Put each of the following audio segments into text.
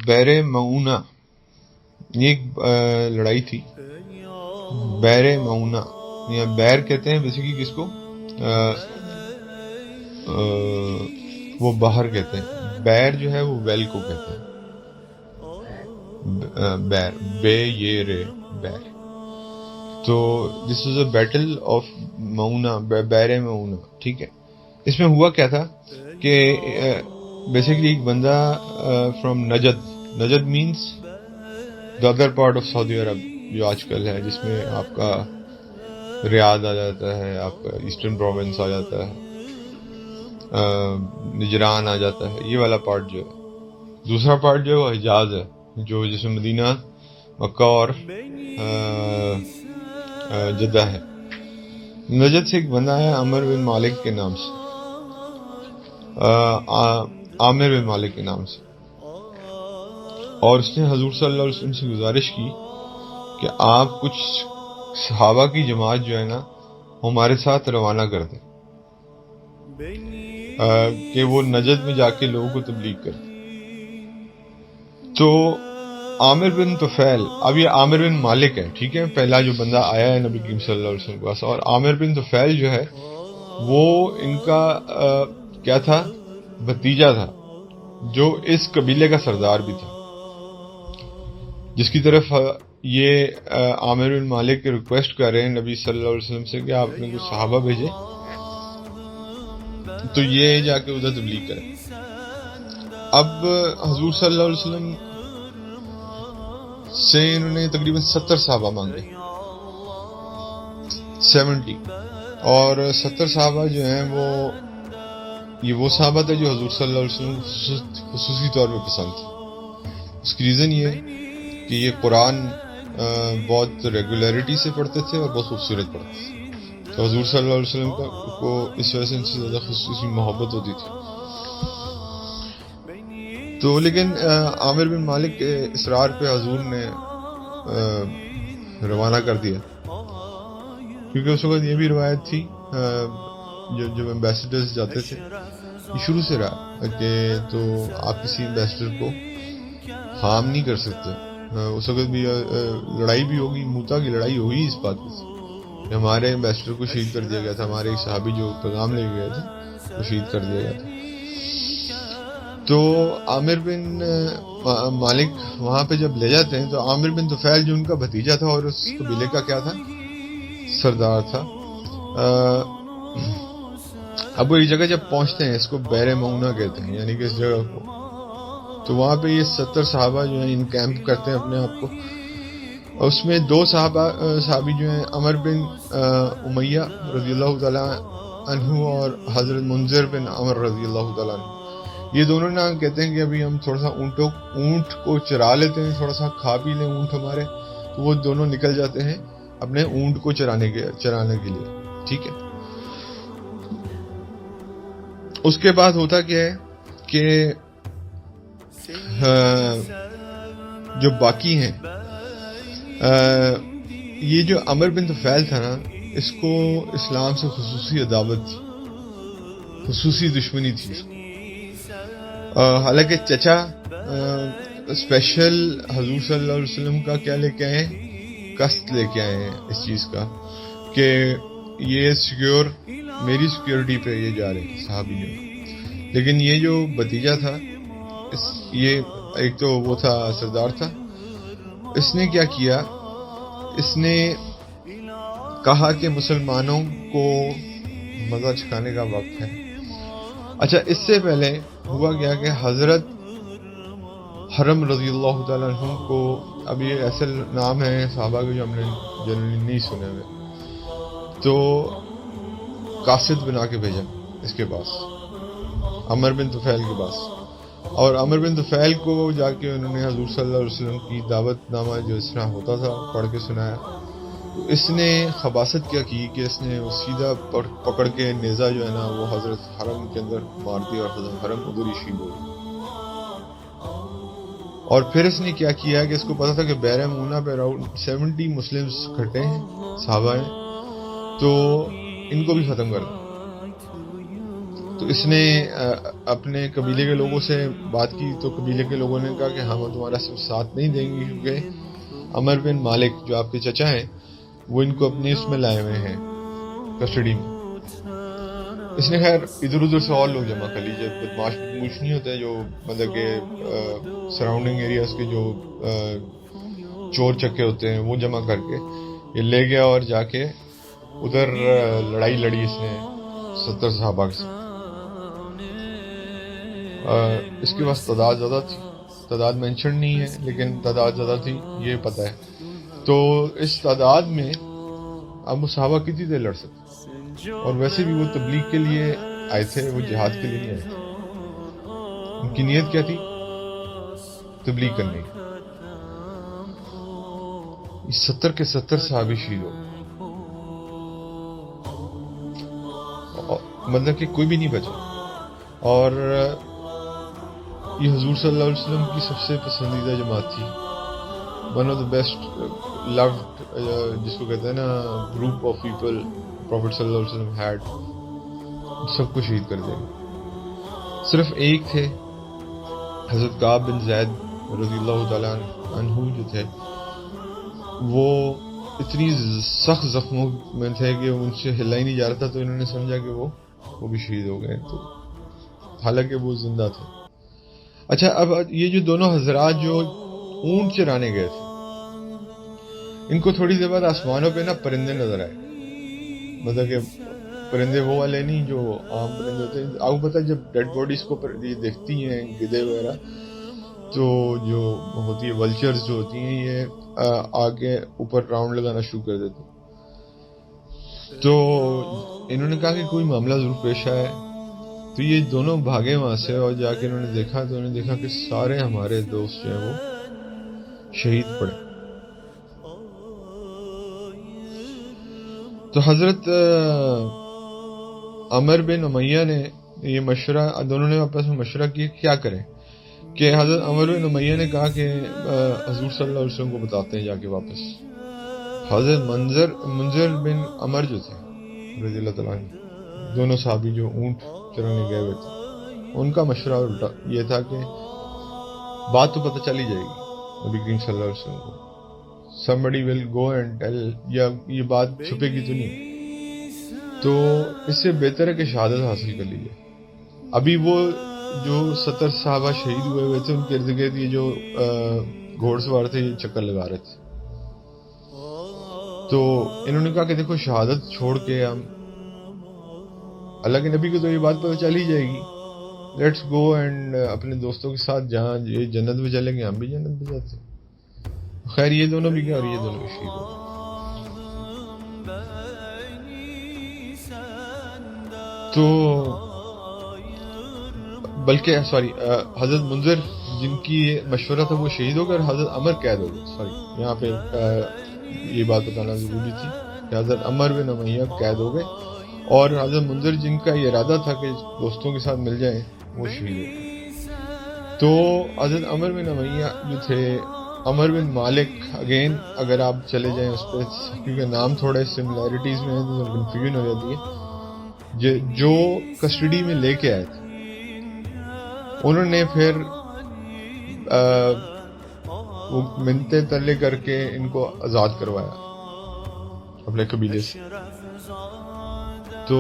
بیر معونہ، یہ ایک لڑائی تھی بیر معونہ، یا بیر کہتے ہیں بیسیکلی کس کو، وہ باہر کہتے ہیں، بیر جو ہے وہ ویل کو کہتے ہیں، بیر، بے یہ رے، بیر. تو دس از اے بیٹل آف معونہ، بیر معونہ، ٹھیک ہے. اس میں ہوا کیا تھا کہ بیسیکلی ایک بندہ from Najd means the other part of Saudi Arab جو آج کل ہے، جس میں آپ کا ریاض آ جاتا ہے، آپ کا ایسٹرن پروونس آ جاتا ہے، نجران آ جاتا ہے، یہ والا پارٹ جو ہے. دوسرا پارٹ جو ہے وہ حجاز ہے، جو جس میں مدینہ، مکہ اور جدہ ہے. نجد سے ایک بندہ ہے عامر بن مالک کے نام سے، عامر بن مالک کے نام سے، اور اس نے حضور صلی اللہ علیہ وسلم سے گزارش کی کہ آپ کچھ صحابہ کی جماعت جو ہے نا ہمارے ساتھ روانہ کر دیں، کہ وہ نجد میں جا کے لوگوں کو تبلیغ کریں. تو عامر بن طفیل، اب یہ عامر بن مالک ہے، ٹھیک ہے، پہلا جو بندہ آیا ہے نبی کریم صلی اللہ علیہ وسلم کے پاس. اور عامر بن طفیل جو ہے وہ ان کا کیا تھا، بھتیجا تھا، جو اس قبیلے کا سردار بھی تھا، جس کی طرف یہ عامر بن مالک کے ریکویسٹ کر رہے ہیں نبی صلی اللہ علیہ وسلم سے کہ آپ نے کچھ صحابہ بھیجے تو یہ جا کے ادھر تبلیغ کریں. اب حضور صلی اللہ علیہ وسلم سے انہوں نے تقریباً 70 صحابہ مانگے، 70. اور 70 صحابہ جو ہیں وہ صحابہ تھے جو حضور صلی اللہ علیہ وسلم خصوصی طور پہ پسند تھے. اس کی ریزن یہ کہ یہ قرآن بہت ریگولیرٹی سے پڑھتے تھے اور بہت خوبصورت پڑھتے تھے، تو حضور صلی اللہ علیہ وسلم کو اس وجہ سے ان سے زیادہ خصوصی محبت ہوتی تھی. تو لیکن عامر بن مالک کے اصرار پہ حضور نے روانہ کر دیا، کیونکہ اس وقت یہ بھی روایت تھی جو ایمبیسڈرز جاتے تھے، یہ شروع سے رہا کہ تو آپ کسی ایمبیسڈر کو ہارم نہیں کر سکتے. اس وقت بھی لڑائی بھی ہوگی، موتا کی لڑائی ہوئی اس بات پہ کہ ہمارے ایمبیسڈر کو شہید کر دیا گیا تھا، ہمارے ایک صحابی جو پیغام لے گئے تھے وہ شہید کر دیا گیا تھا. تو عامر بن مالک وہاں پہ جب لے جاتے ہیں تو عامر بن طفیل جو ان کا بھتیجا تھا اور اس قبیلے کا کیا تھا، سردار تھا. اب وہ ایک جگہ جب پہنچتے ہیں، اس کو بیر معونہ کہتے ہیں، یعنی کہ اس جگہ کو، تو وہاں پہ یہ 70 صحابہ جو ہیں ان کیمپ کرتے ہیں اپنے آپ کو. اور اس میں 2 صحابی جو ہیں، عمر بن امیہ رضی اللہ تعالیٰ عنہ اور حضرت منذر بن عمر رضی اللہ تعالیٰ عنہ، یہ دونوں نا کہتے ہیں کہ ابھی ہم تھوڑا سا اونٹ کو چرا لیتے ہیں، تھوڑا سا کھا پی لیں اونٹ ہمارے. تو وہ دونوں نکل جاتے ہیں اپنے اونٹ کو چرانے کے لیے، ٹھیک ہے. اس کے بعد ہوتا کیا ہے کہ جو باقی ہیں، یہ جو عمر بن طفیل تھا نا، اس کو اسلام سے خصوصی عداوت تھی، خصوصی دشمنی تھی اس کو. حالانکہ چچا اسپیشل حضور صلی اللہ علیہ وسلم کا کیا لے کے آئے ہیں، قصد لے کے آئے ہیں اس چیز کا کہ یہ میری سیکیورٹی پہ یہ جا رہے ہیں صحابی جو. لیکن یہ جو بھتیجا تھا، یہ ایک تو وہ تھا سردار تھا، اس نے کیا کیا، اس نے کہا کہ مسلمانوں کو مزہ چکھانے کا وقت ہے. اچھا، اس سے پہلے ہوا گیا کہ حضرت حرم رضی اللہ تعالیٰ عنہ کو، اب یہ ایسے نام ہیں صحابہ کے جو ہم نے جنرلی نہیں سنے ہوئے، تو قاصد بنا کے بھیجا اس کے پاس، عمر بن طفیل کے پاس. اور عمر بن طفیل کو جا کے انہوں نے حضور صلی اللہ علیہ وسلم کی دعوت نامہ جو اس طرح ہوتا تھا پڑھ کے سنایا. اس نے خباثت کیا کی کہ اس نے سیدھا پکڑ کے نیزہ جو ہے نا وہ حضرت حرم کے اندر مار دیا اور حضرت حرم ادھر ہی شہید ہو گئی. اور پھر اس نے کیا کیا کہ اس کو پتا تھا کہ بیر معونہ پہ اراؤنڈ 70 مسلمز کھٹے ہیں، صحابہ ہیں، تو ان کو بھی ختم کر دیں. تو اس نے اپنے قبیلے کے لوگوں سے بات کی، تو قبیلے کے لوگوں نے کہا کہ ہم تمہارا ساتھ نہیں دیں گے، کیونکہ عمر بن مالک جو آپ کے چچا ہیں وہ ان کو اپنے اس میں لائے ہوئے ہیں کسٹڈی میں۔ اس نے خیر ادھر ادھر سے اور لوگ جمع کر لیجیے، بدماش نہیں ہوتے جو مطلب کہ سراؤنڈنگ ایریاز کے جو چور چکے ہوتے ہیں وہ جمع کر کے یہ لے گیا اور جا کے ادھر لڑائی لڑی اس نے 70 صحابہ کے ساتھ۔ اس کے پاس تعداد زیادہ تھی، تعداد مینشن نہیں ہے لیکن تعداد زیادہ تھی یہ پتہ ہے۔ تو اس تعداد میں اب وہ صحابہ کتنی دیر لڑ سکتے، اور ویسے بھی وہ تبلیغ کے لیے آئے تھے، وہ جہاد کے لیے نہیں آئے تھے۔ ان کی نیت کیا تھی؟ تبلیغ کرنے کی۔ 70 کے 70 صحابی شہید ہو، مطلب کہ کوئی بھی نہیں بچا۔ اور یہ حضور صلی اللہ علیہ وسلم کی سب سے پسندیدہ جماعت تھی، one of the best loved, جس کو کہتے ہیں نا گروپ آف پیپل پروفٹ صلی اللہ علیہ وسلم ہیڈ، سب کو شہید کر دیا۔ صرف ایک تھے حضرت کعب بن زید رضی اللہ تعالیٰ عنہ جو تھے، وہ اتنی سخت زخموں میں تھے کہ ان سے ہلا ہی نہیں جا رہا تھا، تو انہوں نے سمجھا کہ وہ بھی شہید ہو گئے، تو حالانکہ وہ زندہ تھے۔ اچھا، اب یہ جو دونوں حضرات جو اونٹ چرانے گئے تھے، ان کو تھوڑی دیر بعد آسمانوں پہ نا پرندے نظر آئے، مطلب کہ پرندے وہ والے نہیں جو عام پرندے ہوتے ہیں۔ آپ کو پتہ ہے جب ڈیڈ باڈیز کو دیکھتی ہیں گدے وغیرہ، تو جو ہوتی ہے ولچرز جو ہوتی ہیں یہ آگے اوپر راؤنڈ لگانا شروع کر دیتے۔ تو انہوں نے کہا کہ کوئی معاملہ ضرور پیش آیا ہے، تو یہ دونوں بھاگے وہاں سے، اور جا کے انہوں نے دیکھا تو انہوں نے دیکھا کہ سارے ہمارے دوست جو ہیں وہ شہید پڑے۔ تو حضرت عمر بن امیہ نے یہ مشورہ، دونوں نے آپس میں مشورہ کیا کیا کریں، کہ حضرت عمر بن امیہ نے کہا کہ حضور صلی اللہ علیہ وسلم کو بتاتے ہیں جا کے واپس۔ حضرت منذر بن عمر جو تھے رضی اللہ تعالیٰ عنہ، دونوں صحابی جو اونٹ چرانے گئے ہوئے تھے، ان کا مشورہ الٹا یہ تھا کہ بات تو پتہ چلی جائے گی نبی کریم صلی اللہ علیہ وسلم کو، somebody will go and tell، یا یہ بات چھپے گی تو نہیں، تو اس سے بہتر ہے کہ شہادت حاصل کر لیجیے۔ ابھی وہ جو 70 صحابہ شہید ہوئے تھے، ان کے ارد گرد یہ جو گھوڑ سوار تھے یہ چکر لگا رہے تھے، تو انہوں نے کہا کہ دیکھو شہادت چھوڑ کے ہم، اللہ کے نبی کو تو یہ بات پتہ چل ہی جائے گی، لیٹس گو اینڈ اپنے دوستوں کے ساتھ جہاں یہ جنت میں چلیں گے ہم بھی جنت میں جاتے ہیں۔ خیر یہ دونوں بھی گئے اور یہ دونوں بھی شہید ہو گئے۔ تو بلکہ حضرت منذر جن کی مشورہ تھا وہ شہید ہو گئے، اور حضرت عمر قید ہو گئے۔ یہاں پہ یہ بات بتانا ضروری تھی کہ حضرت عمر بن امیہ قید ہو گئے، اور حضرت منذر جن کا یہ ارادہ تھا کہ دوستوں کے ساتھ مل جائیں وہ شہید ہو گئے۔ تو حضرت عمر بن امیہ جو تھے، عمر بن مالک، اگین اگر آپ چلے جائیں اس پہ، کیونکہ نام تھوڑے سملیرٹیز میں ہیں تو کنفیوژن ہو جاتی ہے، جو کسٹڈی میں لے کے آئے تھے انہوں نے پھر وہ منتیں ترلے کر کے ان کو آزاد کروایا اپنے قبیلے سے۔ تو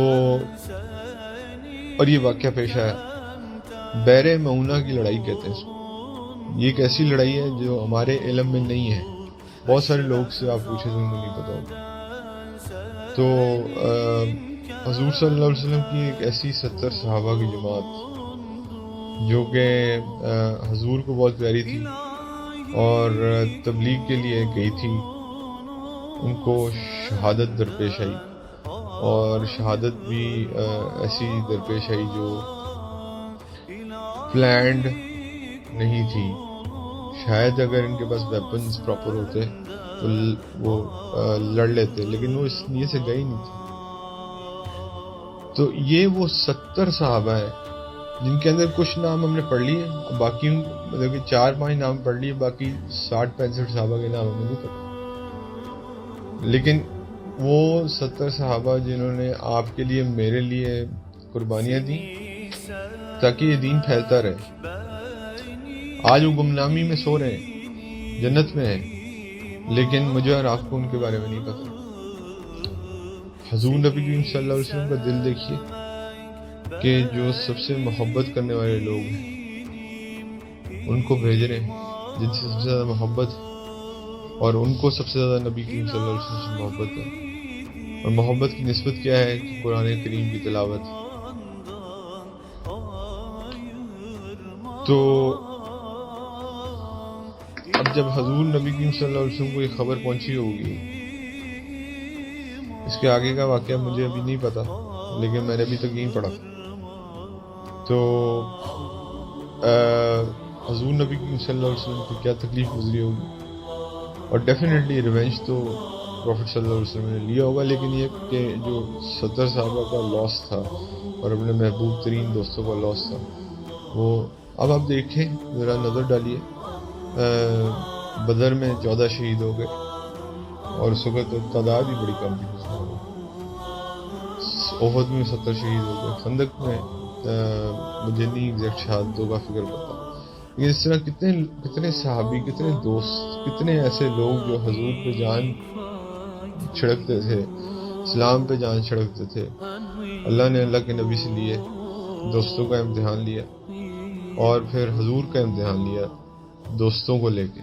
اور یہ واقعہ پیش آیا، بیر معونہ کی لڑائی کہتے ہیں اس کو۔ یہ ایک ایسی لڑائی ہے جو ہمارے علم میں نہیں ہے، بہت سارے لوگ سے آپ پوچھیں تو ان کو نہیں پتا ہوگا۔ تو حضور صلی اللہ علیہ وسلم کی ایک ایسی 70 صحابہ کی جماعت جو کہ حضور کو بہت پیاری تھی اور تبلیغ کے لیے گئی تھی، ان کو شہادت درپیش آئی، اور شہادت بھی ایسی درپیش آئی جو پلانڈ نہیں تھی۔ شاید اگر ان کے پاس ویپنز پراپر ہوتے تو وہ لڑ لیتے، لیکن وہ اس لیے سے گئی نہیں تھی۔ تو یہ وہ 70 صحابہ ہیں جن کے اندر کچھ نام ہم نے پڑھ لیے، باقی مطلب کہ 4-5 نام پڑھ لیے، باقی 60-65 صحابہ کے نام ہمیں نہیں پتا۔ لیکن وہ 70 صحابہ جنہوں نے آپ کے لیے، میرے لیے قربانیاں دیں، تاکہ یہ دین پھیلتا رہے. آج وہ گمنامی میں سو رہے ہیں، جنت میں ہیں، لیکن مجھے اور آپ کو ان کے بارے میں نہیں پتا. حضور نبی کریم صلی اللہ علیہ وسلم کا دل دیکھیے کہ جو سب سے محبت کرنے والے لوگ ہیں ان کو بھیج رہے ہیں جن سے سب سے زیادہ محبت ہے، اور ان کو سب سے زیادہ نبی کریم صلی اللہ علیہ وسلم سے محبت ہے. اور محبت کی نسبت کیا ہے کہ قرآن کریم کی تلاوت. تو اب جب حضور نبی کریم صلی اللہ علیہ وسلم کو یہ خبر پہنچی ہوگی، اس کے آگے کا واقعہ مجھے ابھی نہیں پتا، لیکن میں نے ابھی تک یہیں پڑھا. تو حضور نبی کریم صلی اللہ علیہ وسلم کو کیا تکلیف گزری ہوگی، اور ڈیفینیٹلی ریونج تو پروفٹ صلی اللہ علیہ وسلم نے لیا ہوگا. لیکن یہ کہ جو 70 صحابہ کا لاس تھا اور اپنے محبوب ترین دوستوں کا لاس تھا، وہ اب آپ دیکھیں، ذرا نظر ڈالیے. بدر میں 14 شہید ہو گئے، اور اس وقت تعداد بھی بڑی کم تھی. احد میں 70 شہید ہو گئے. خندق میں مجھے نہیں ایگزیکٹ شہادتوں کا فگر پتا. لیکن اس طرح کتنے صحابی، کتنے دوست، کتنے ایسے لوگ جو حضور پہ جان چھڑکتے تھے، اسلام پہ جان چھڑکتے تھے. اللہ نے اللہ کے نبی سے لیے، دوستوں کا امتحان لیا، اور پھر حضور کا امتحان لیا دوستوں کو لے کے.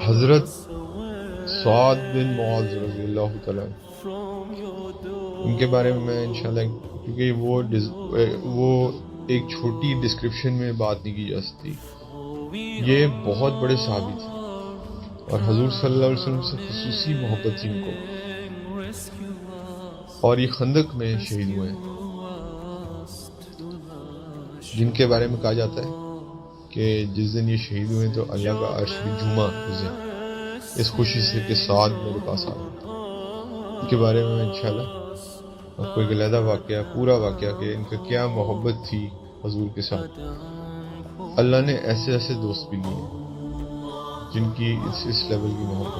حضرت سعد بن معاذ رضی اللہ تعالیٰ، ان کے بارے میں انشاءاللہ، کیونکہ وہ ایک چھوٹی ڈسکرپشن میں بات نہیں کی جا سکتی. یہ بہت بڑے صحابی تھے، اور حضور صلی اللہ علیہ وسلم سے خصوصی محبت تھی ان کو، اور یہ خندق میں شہید ہوئے ہیں، جن کے بارے میں کہا جاتا ہے کہ جس دن یہ شہید ہوئے تو اللہ کا عرش بھی جھوما اس دن، اس خوشی سے کہ سعد میرے پاس آ گئے. ان کے بارے میں انشاءاللہ آپ کو ایک علیحدہ واقعہ، پورا واقعہ کہ ان کا کیا محبت تھی حضور کے ساتھ. اللہ نے ایسے ایسے دوست بھی لیے جن کی اس لیول کی محبت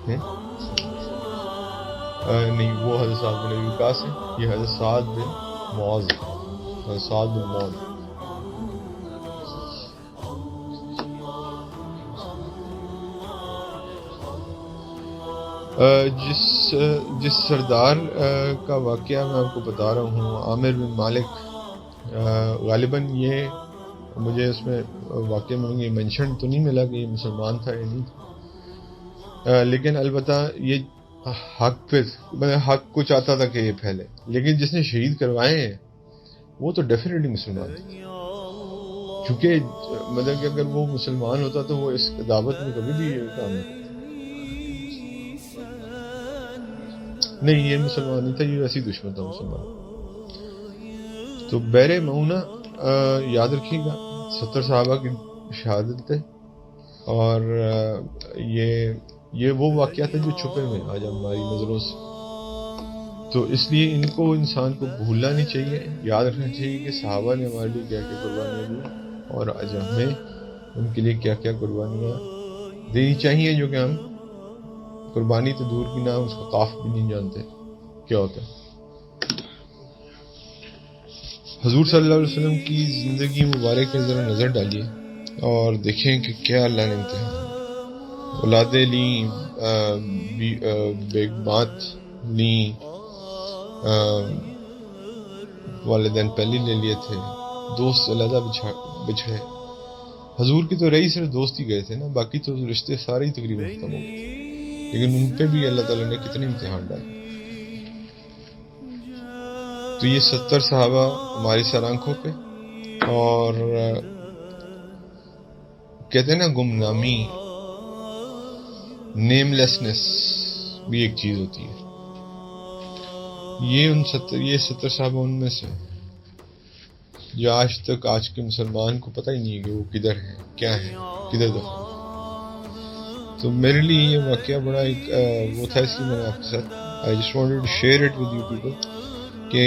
ہے. نہیں، وہ حضرت سعد بن ابی وقاص ہیں، یہ حضرت سعد بن معاذ، حضرت سعد بن معاذ. جس سردار کا واقعہ میں آپ کو بتا رہا ہوں، عامر بن مالک، غالباً یہ مجھے اس میں واقعہ میں یہ مینشن تو نہیں ملا کہ یہ مسلمان تھا یا نہیں تھا، لیکن البتہ یہ حق کو چاہتا تھا کہ یہ پھیلے. لیکن جس نے شہید کروائے ہیں وہ تو ڈیفینیٹلی مسلمان تھے، کیونکہ مطلب کہ اگر وہ مسلمان ہوتا تو وہ اس دعوت میں کبھی بھی کام نہیں، یہ مسلمان نہیں تھا، یہ ویسی دشمن تھا مسلمان. تو بحر معونہ یاد رکھیے گا 70 صحابہ کی شہادت تھے، اور یہ وہ واقعات ہیں جو چھپے ہوئے آج ہماری نظروں سے. تو اس لیے ان کو انسان کو بھولنا نہیں چاہیے، یاد رکھنا چاہیے کہ صحابہ نے ہمارے لیے کیا کیا قربانیاں دی، اور آج ہمیں ان کے لیے کیا کیا قربانیاں دینی چاہیے، جو کہ ہم قربانی تو دور کی نہ اس کا قاف بھی نہیں جانتے کیا ہوتا ہے. حضور صلی اللہ علیہ وسلم کی زندگی مبارک پر ذرا نظر ڈالیے اور دیکھیں کہ کیا اللہ نے امتحان، اولادیں لیں، بیگمات لیں، والدین پہلے لے لیے تھے، دوست علیحدہ بچھڑے. حضور کی تو رہی صرف دوست ہی گئے تھے نا، باقی تو رشتے سارے ہی تقریباً ختم ہو گئے، لیکن ان پہ بھی اللہ تعالیٰ نے کتنے امتحان ڈالے. تو یہ 70 صحابہ ہماری سر آنکھوں پہ، اور کہتے ہیں نا گمنامی، نیم لیسنس بھی ایک چیز ہوتی ہے. یہ 70 صحابہ ان میں سے جو آج کے مسلمان کو پتہ ہی نہیں ہے کہ وہ کدھر ہیں، کیا ہیں، کدھر دفن. تو میرے لیے یہ واقعہ بڑا ایک وہ تھا، اس لیے میں نے آپ کے ساتھ I just wanted to share it with you people کہ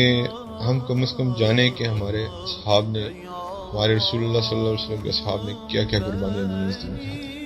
ہم کم از کم جانیں کہ ہمارے اصحاب نے، ہمارے رسول اللہ صلی اللہ علیہ وسلم کے اصحاب نے کیا کیا قربانیاں دی اس دین کی خاطر.